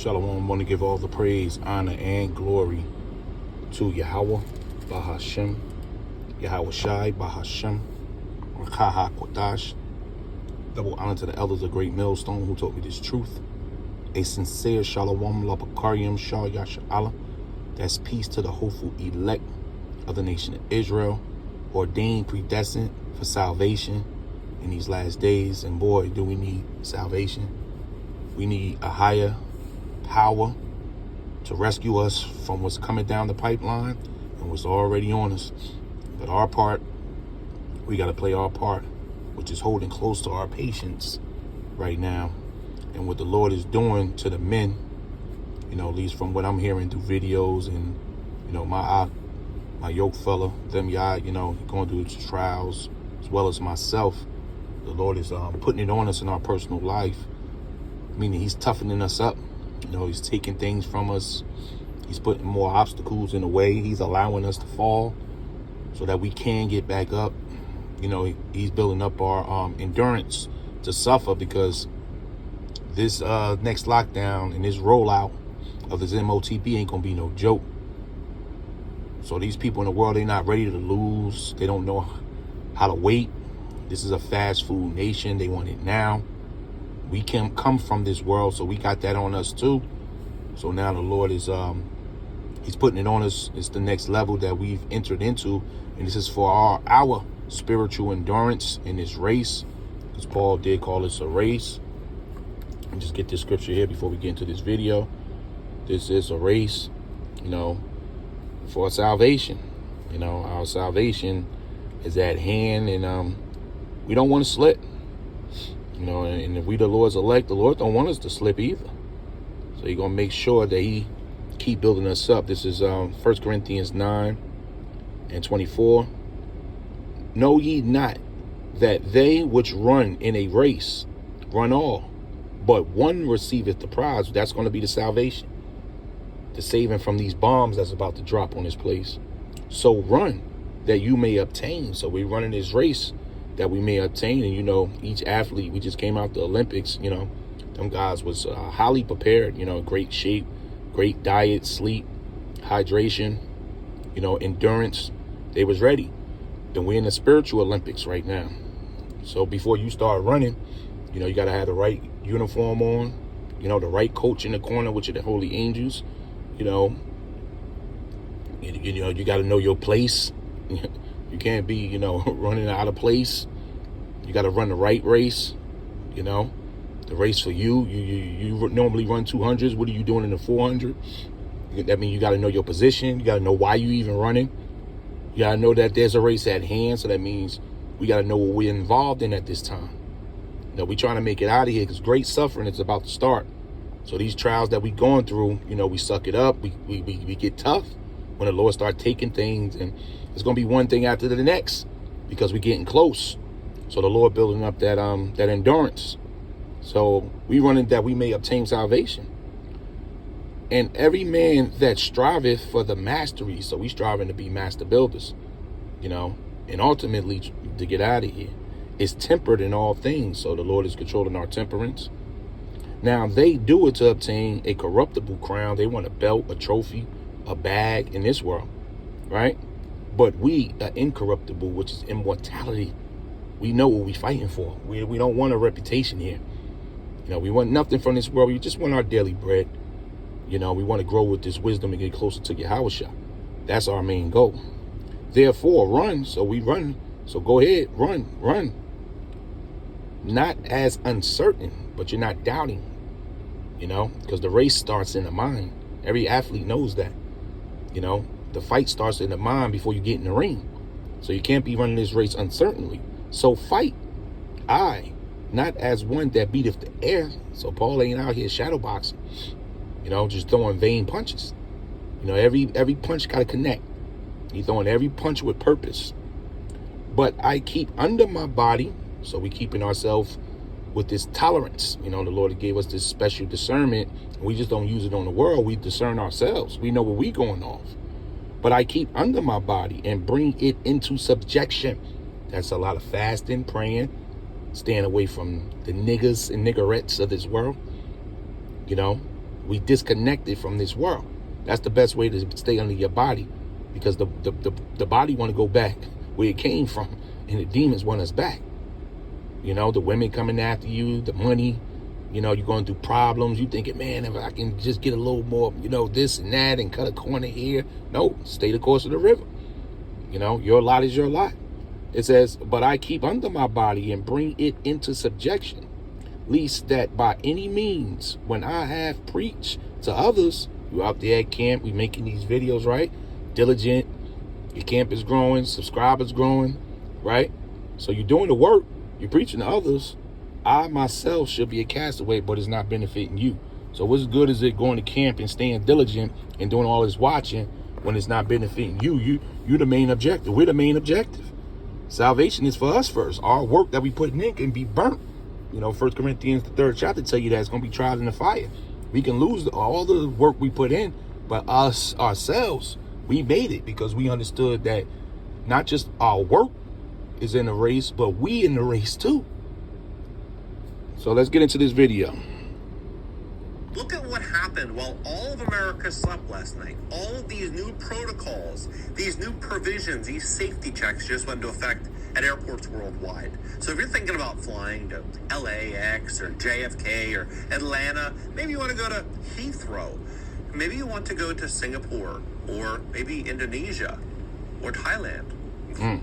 Shalom. I want to give all the praise, honor, and glory to Yahweh, Bahashem, Yahweh Shai, Bahashem, Rakaha Kodash. Double honor to the elders of Great Millstone who taught me this truth. A sincere Shalom, Labakaryim, Shah Yasha Allah. That's peace to the hopeful elect of the nation of Israel, ordained, predestined for salvation in these last days. And boy, do we need salvation. We need a higher power to rescue us from what's coming down the pipeline and what's already on us. But our part, we got to play our part, which is holding close to our patience right now. And what the Lord is doing to the men, at least from what I'm hearing through videos and, my yoke fella, them going through his trials, as well as myself. The Lord is putting it on us in our personal life, meaning he's toughening us up. He's taking things from us. He's putting more obstacles in the way. He's allowing us to fall so that we can get back up. He's building up our endurance to suffer, because this next lockdown and this rollout of this MOTP ain't gonna be no joke. So these people in the world, they're not ready to lose. They don't know how to wait. This is a fast food nation. They want it now. We can come from this world, so we got that on us too. So now the Lord is he's putting it on us. It's the next level that we've entered into, and this is for our spiritual endurance in this race, because Paul did call this a race. And just get this scripture here before we get into this video. This is a race, for salvation. Our salvation is at hand, and we don't want to slip. And if we the Lord's elect, the Lord don't want us to slip either. So he's going to make sure that he keep building us up. This is 1 Corinthians 9:24. Know ye not that they which run in a race run all, but one receiveth the prize. That's going to be the salvation, the saving from these bombs that's about to drop on this place. So run that you may obtain. So we're running this race that we may obtain. And each athlete, we just came out the Olympics, them guys was highly prepared, great shape, great diet, sleep, hydration, endurance. They was ready. Then we're in the spiritual Olympics right now. So before you start running, you got to have the right uniform on, the right coach in the corner, which are the holy angels. You got to know your place. You can't be, running out of place. You got to run the right race, the race for you. You normally run 200s. What are you doing in the 400? That means you got to know your position. You got to know why you even running. You got to know that there's a race at hand. So that means we got to know what we're involved in at this time. We're trying to make it out of here, because great suffering is about to start. So these trials that we going through, we suck it up. We get tough when the Lord start taking things, and it's going to be one thing after the next, because we're getting close. So the Lord building up that endurance. So we running that we may obtain salvation. And every man that striveth for the mastery, so we striving to be master builders, and ultimately to get out of here, is tempered in all things. So the Lord is controlling our temperance. Now they do it to obtain a corruptible crown. They want a belt, a trophy, a bag in this world, right? But we are incorruptible, which is immortality. We know what we're fighting for. We don't want a reputation here. We want nothing from this world. We just want our daily bread. We want to grow with this wisdom and get closer to Yahweh. That's our main goal. Therefore, run. So we run. So go ahead, run. Not as uncertain, but you're not doubting, because the race starts in the mind. Every athlete knows that, the fight starts in the mind before you get in the ring. So you can't be running this race uncertainly. So fight, not as one that beateth the air. So Paul ain't out here shadow boxing, just throwing vain punches. Every punch got to connect. He's throwing every punch with purpose. But I keep under my body. So we keeping ourselves with this tolerance. The Lord gave us this special discernment. We just don't use it on the world. We discern ourselves. We know what we going off. But I keep under my body and bring it into subjection. That's a lot of fasting, praying, staying away from the niggas and niggerettes of this world. We disconnected from this world. That's the best way to stay under your body, because the body want to go back where it came from, and the demons want us back. You know, the women coming after you, the money, you know, you're going through problems. You thinking, man, if I can just get a little more, you know, this and that and cut a corner here. No, stay the course of the river. You know, your lot is your lot. It says, but I keep under my body and bring it into subjection, lest that by any means, when I have preached to others, you out there at camp, we making these videos, right? Diligent, your camp is growing, subscribers growing, right? So you're doing the work, you're preaching to others. I myself should be a castaway, but it's not benefiting you. So what's good is it going to camp and staying diligent and doing all this watching when it's not benefiting you? You're the main objective. We're the main objective. Salvation is for us first. Our work that we put in can be burnt. You know, 1 Corinthians, the 3rd chapter, tell you that it's going to be tried in the fire. We can lose all the work we put in, but us, ourselves, we made it because we understood that not just our work is in the race, but we in the race too. So let's get into this video. Look at what happened while all of America slept last night. All of these new protocols, these new provisions, these safety checks just went into effect at airports worldwide. So if you're thinking about flying to LAX or JFK or Atlanta, maybe you want to go to Heathrow. Maybe you want to go to Singapore or maybe Indonesia or Thailand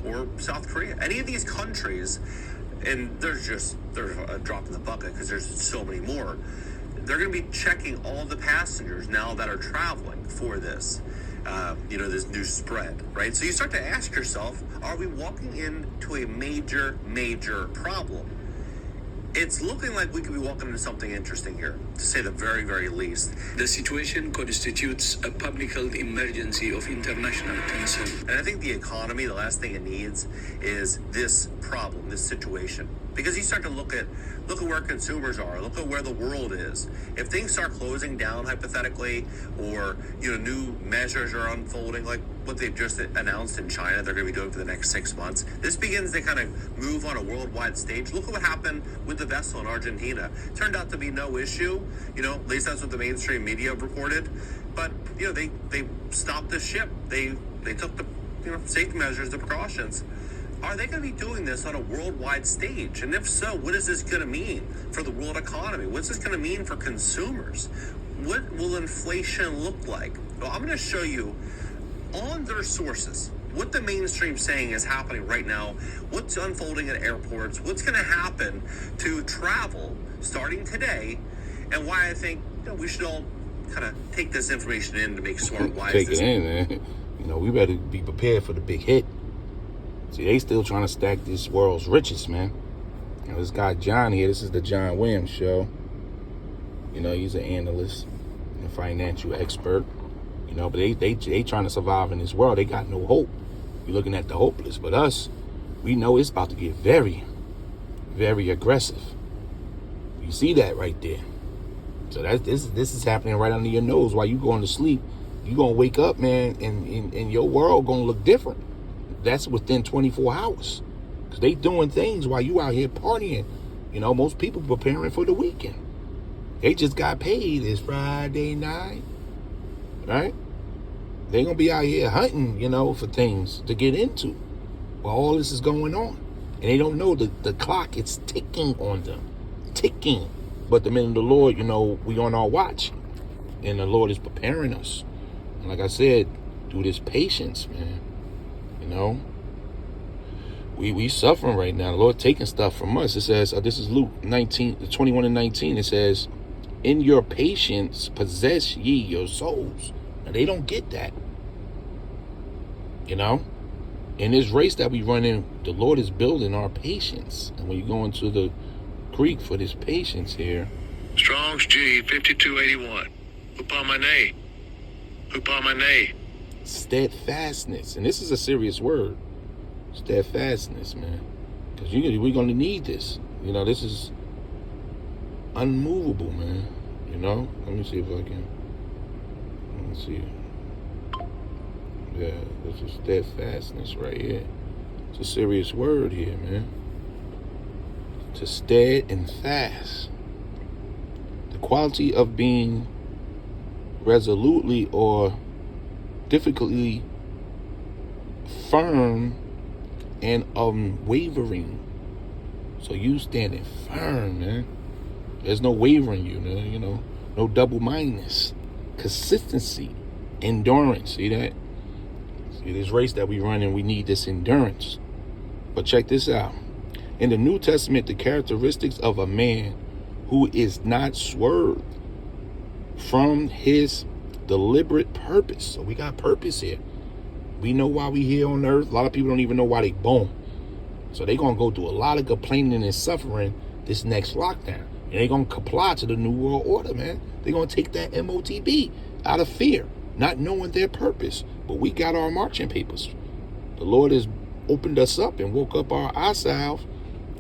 or South Korea. Any of these countries, and there's a drop in the bucket because there's so many more. They're going to be checking all the passengers now that are traveling for this, this new spread, right? So you start to ask yourself, are we walking into a major, major problem? It's looking like we could be walking into something interesting here, to say the very, very least. The situation constitutes a public health emergency of international concern. And I think the economy, the last thing it needs is this problem, this situation. Because you start to look at where consumers are, look at where the world is. If things start closing down hypothetically, or new measures are unfolding, like what they've just announced in China they're going to be doing for the next 6 months, this begins to kind of move on a worldwide stage. Look at what happened with the vessel in Argentina. Turned out to be no issue, at least that's what the mainstream media reported. But they stopped the ship. They took the safety measures, the precautions. Are they going to be doing this on a worldwide stage? And if so, what is this going to mean for the world economy? What's this going to mean for consumers? What will inflation look like? Well, I'm going to show you on their sources what the mainstream's saying is happening right now, what's unfolding at airports, what's going to happen to travel starting today, and why I think we should all kind of take this information in to make smart, wise decisions. Take it in, man. We better be prepared for the big hit. See, they still trying to stack this world's richest, man. This guy John here, this is the John Williams Show. He's an analyst and financial expert. But they trying to survive in this world. They got no hope. You're looking at the hopeless. But us, we know it's about to get very, very aggressive. You see that right there. So this is happening right under your nose while you going to sleep. You gonna wake up, man, and your world gonna look different. That's within 24 hours. Because they doing things while you out here partying. Most people preparing for the weekend. They just got paid. It's Friday night. Right? They're going to be out here hunting, for things to get into while all this is going on. And they don't know the clock is ticking on them. Ticking. But the men of the Lord, we on our watch. And the Lord is preparing us. And like I said, through this patience, man. We suffering right now. The Lord taking stuff from us. It says, this is Luke 21 and 19. It says, in your patience possess ye your souls. Now they don't get that. In this race that we run in, the Lord is building our patience. And when you go into the Greek for this patience here. Strong's G 5281. Hupomene. Hupomene. Steadfastness. And this is a serious word. Steadfastness, man. Because we're going to need this. This is unmovable, man. Let me see if I can. Let me see. Yeah, this is steadfastness right here. It's a serious word here, man. To stead and fast. The quality of being resolutely or difficultly firm and unwavering. So you standing firm, man. There's no wavering, you know, no double-mindedness, consistency, endurance. See that? See, this race that we run, and we need this endurance. But check this out. In the New Testament, the characteristics of a man who is not swerved from his deliberate purpose. So we got purpose here. We know why we here on earth. A lot of people don't even know why they born. So they're going to go through a lot of complaining and suffering this next lockdown. And they're going to comply to the New World Order, man. They're going to take that MOTB out of fear, not knowing their purpose. But we got our marching papers. The Lord has opened us up and woke up our eye salve.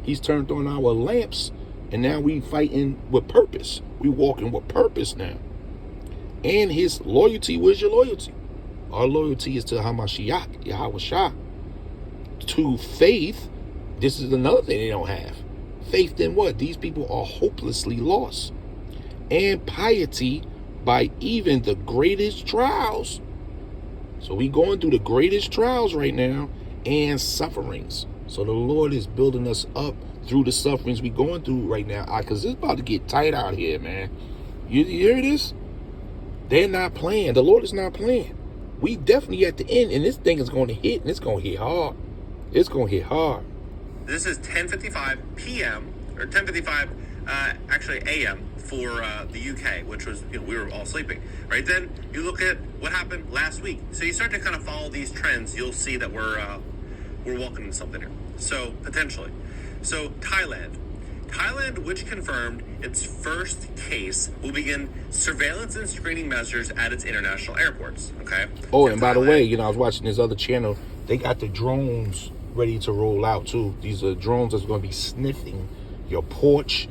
He's turned on our lamps. And now we fighting with purpose. We walking with purpose now. And his loyalty, where's your loyalty? Our loyalty is to Hamashiach, Yahweh Shah. To faith, this is another thing they don't have. Faith in what? These people are hopelessly lost. And piety by even the greatest trials. So we going through the greatest trials right now and sufferings. So the Lord is building us up through the sufferings we going through right now. Because it's about to get tight out here, man. You hear this? They're not playing. The Lord is not playing. We definitely at the end, and this thing is going to hit, and it's going to hit hard. It's going to hit hard. This is 10:55 p.m. or 10:55 actually a.m. for the UK, which was, we were all sleeping, right? Then you look at what happened last week. So you start to kind of follow these trends. You'll see that we're walking into something here. So potentially. So Thailand, which confirmed its first case, will begin surveillance and screening measures at its international airports. Okay. Oh, and by the way, I was watching this other channel. They got the drones ready to roll out too. These are drones that's going to be sniffing your porch,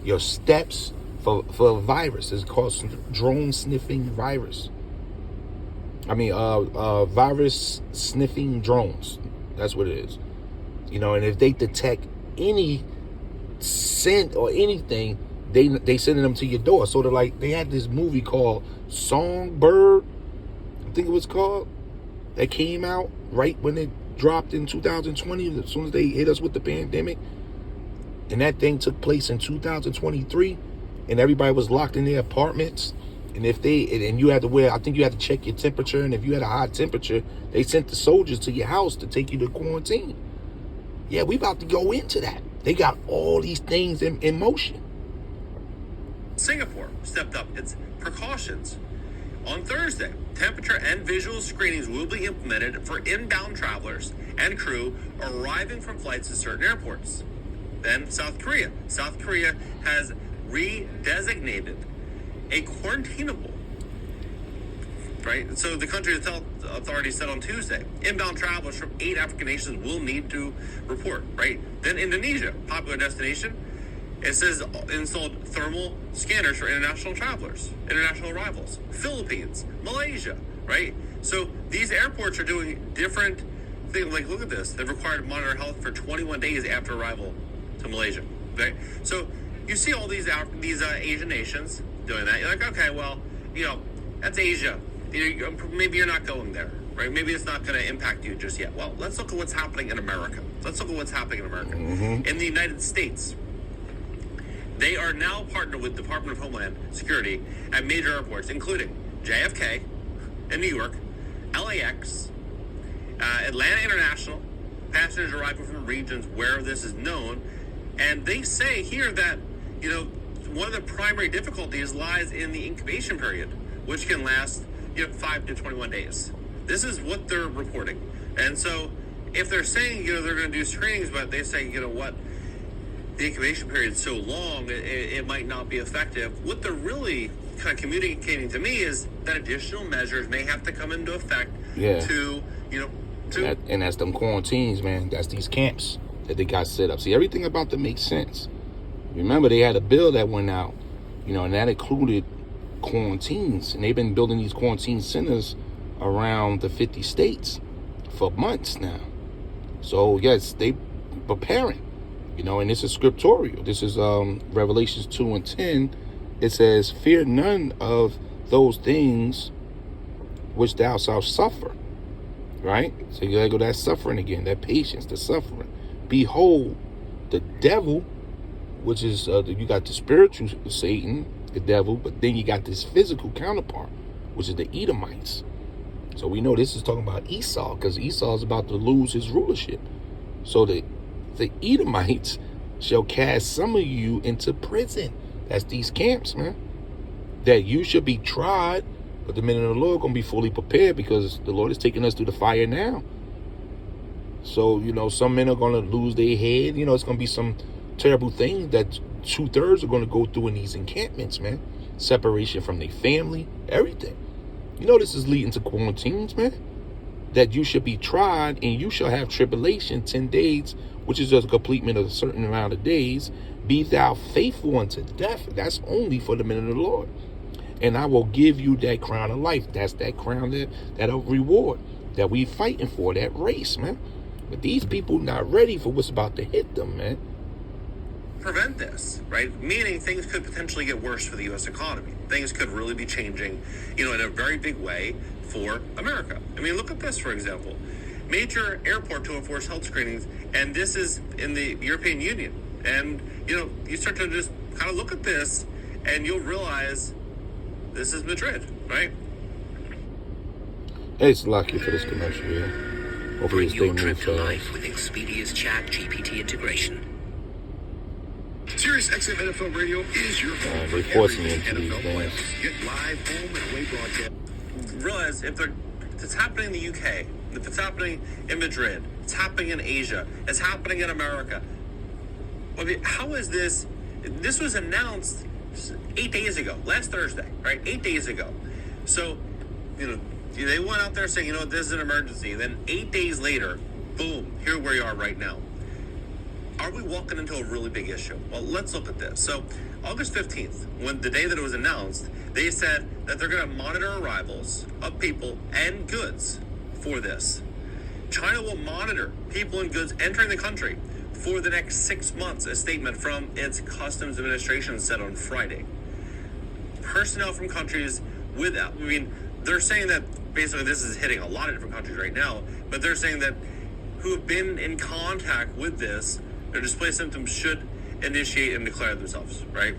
your steps for a virus. It's called drone sniffing virus. Virus sniffing drones. That's what it is. And if they detect any scent or anything, they sending them to your door. So they had this movie called Songbird, I think it was called, that came out right when it dropped in 2020, as soon as they hit us with the pandemic. And that thing took place in 2023, and everybody was locked in their apartments. And and you had to wear, I think you had to check your temperature, and if you had a high temperature, they sent the soldiers to your house to take you to quarantine. Yeah, we about to go into that. They got all these things in motion. Singapore stepped up its precautions. On Thursday, temperature and visual screenings will be implemented for inbound travelers and crew arriving from flights to certain airports. Then South Korea. South Korea has redesignated a quarantinable, right? So the country's health authority said on Tuesday, inbound travelers from 8 African nations will need to report, right? Then Indonesia, popular destination, it says installed thermal scanners for international travelers, international arrivals. Philippines, Malaysia, right? So these airports are doing different things. Like, look at this. They've required to monitor health for 21 days after arrival to Malaysia, okay? So you see all these Asian nations doing that. You're like, okay, well, that's Asia. Maybe you're not going there, right? Maybe it's not going to impact you just yet. Well, let's look at what's happening in America. In the United States, they are now partnered with Department of Homeland Security at major airports, including JFK in New York, LAX, Atlanta International, passengers arriving from regions where this is known. And they say here that, one of the primary difficulties lies in the incubation period, which can last 5 to 21 days. This is what they're reporting. And so if they're saying, they're going to do screenings, but they say, the incubation period is so long, it might not be effective. What they're really kind of communicating to me is that additional measures may have to come into effect and that's them quarantines, man. That's these camps that they got set up. See, everything about them makes sense. Remember, they had a bill that went out, and that included quarantines. And they've been building these quarantine centers around the 50 states for months now. So, yes, they preparing, and this is scriptorial. This is Revelations 2:10. It says, fear none of those things which thou shalt suffer. Right? So you gotta go that suffering again, that patience, the suffering. Behold, the devil, which is, you got the spiritual Satan, the devil, but then you got this physical counterpart, which is the Edomites. So we know this is talking about Esau, because Esau is about to lose his rulership. So the Edomites shall cast some of you into prison. That's these camps, man. That you should be tried, but the men of the Lord are going to be fully prepared, because the Lord is taking us through the fire now. So, some men are going to lose their head. It's going to be some terrible things that 2/3 are going to go through in these encampments, man. Separation from their family, everything. This is leading to quarantines, man. That you should be tried, and you shall have tribulation 10 days, which is just a completement of a certain amount of days. Be thou faithful unto death. That's only for the men of the Lord. And I will give you that crown of life. That's that crown, that reward that we fighting for, that race, man. But these people not ready for what's about to hit them, man. Prevent this, right? Meaning things could potentially get worse for the U.S. economy. Things could really be changing, in a very big way for America. I mean, look at this, for example. Major airport to enforce health screenings, and this is in the European Union. And, you start to just kind of look at this, and you'll realize this is Madrid, right? Hey, it's lucky for this commercial here. Hopefully Bring your trip moved to fast. life with Expedia's Chat GPT integration. Sirius XM NFL Radio is your home They for forcing me everything into these NFL things. playoffs. Get live home and away broadcast. Realize if it's happening in the UK, if it's happening in Madrid, it's happening in Asia, it's happening in America. I mean, how is this? This was announced 8 days ago, last Thursday, right? 8 days ago. So, they went out there saying, this is an emergency. Then 8 days later, boom, here we are right now. Are we walking into a really big issue? Well, let's look at this. So, August 15th, the day that it was announced, they said that they're going to monitor arrivals of people and goods for this. China will monitor people and goods entering the country for the next 6 months, a statement from its Customs Administration said on Friday. Personnel from countries they're saying that basically this is hitting a lot of different countries right now, but they're saying that who have been in contact with this, their display symptoms should initiate and declare themselves, right?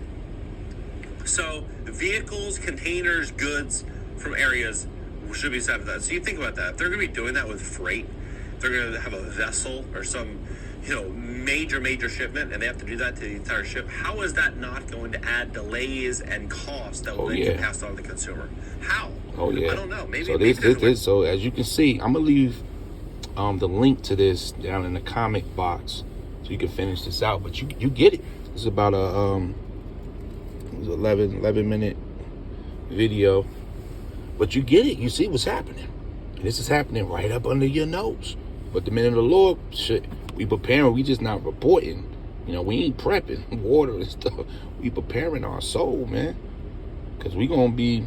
So vehicles, containers, goods from areas should be set for that. So you think about that. If they're going to be doing that with freight, they're going to have a vessel or some, major shipment, and they have to do that to the entire ship. How is that not going to add delays and costs that will then get passed on to the consumer? How? Oh yeah. I don't know. Maybe. So maybe so as you can see, I'm gonna leave the link to this down in the comment box so you can finish this out. But you get it. It's about a 11 minute video. But you get it. You see what's happening. And this is happening right up under your nose. But the men of the Lord, we preparing. We just not reporting. We ain't prepping water and stuff. We preparing our soul, man. Because we gonna be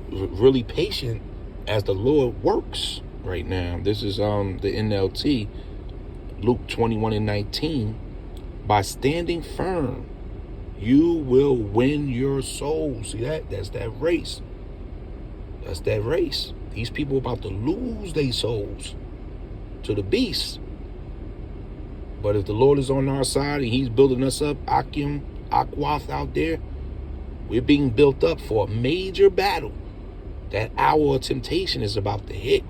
really patient as the Lord works right now. This is the NLT, Luke 21:19. By standing firm, you will win your soul. See that? That's that race. That's that race. These people about to lose their souls to the beast. But if the Lord is on our side and he's building us up, Akim, Akwath out there, we're being built up for a major battle. That hour of temptation is about to hit.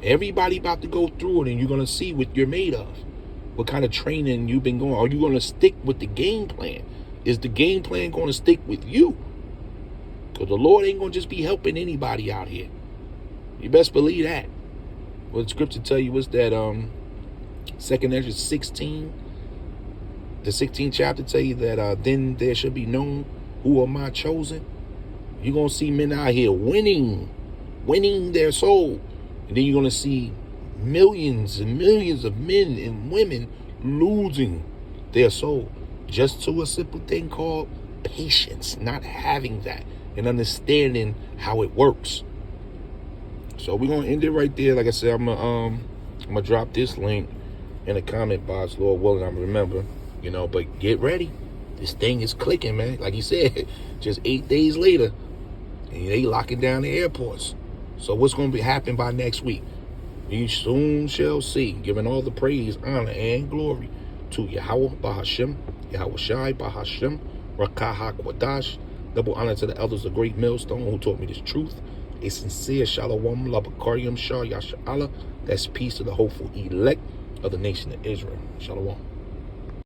Everybody about to go through it, and you're going to see what you're made of. What kind of training you've been going. Are you going to stick with the game plan? Is the game plan going to stick with you? Because the Lord ain't going to just be helping anybody out here. You best believe that. What the scripture tell you is that 2nd Ezra 16, the 16th chapter tell you that then there should be known who are my chosen. You're going to see men out here winning their soul. And then you're going to see millions and millions of men and women losing their soul just to a simple thing called patience, not having that and understanding how it works. So we're going to end it right there. Like I said, I'm going to drop this link in the comment box, Lord willing, I remember, but get ready. This thing is clicking, man. Like he said, just 8 days later, and they locking down the airports. So what's going to be happening by next week? We soon shall see, giving all the praise, honor, and glory to Yahweh Bahashem, Yahweh Shai Bahashem, Rakah HaKwadash. Double honor to the elders of Great Millstone who taught me this truth. A sincere Shalom, Labakaryam Shah Yasha Allah. That's peace to the hopeful elect of the nation of Israel. Shalom.